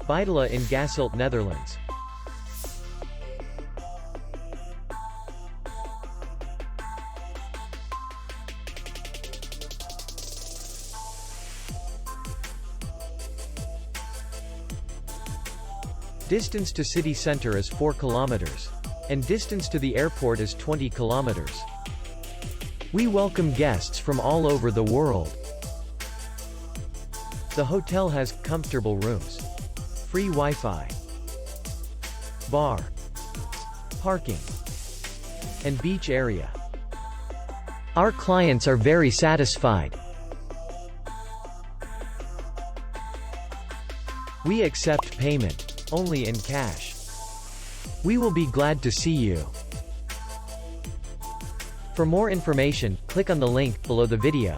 Bijdela in Gasselte, Netherlands. Distance to city center is 4 kilometers. And distance to the airport is 20 kilometers. We welcome guests from all over the world. The hotel has comfortable rooms, free Wi-Fi, bar, parking, and beach area. Our clients are very satisfied. We accept payment only in cash. We will be glad to see you. For more information, click on the link below the video.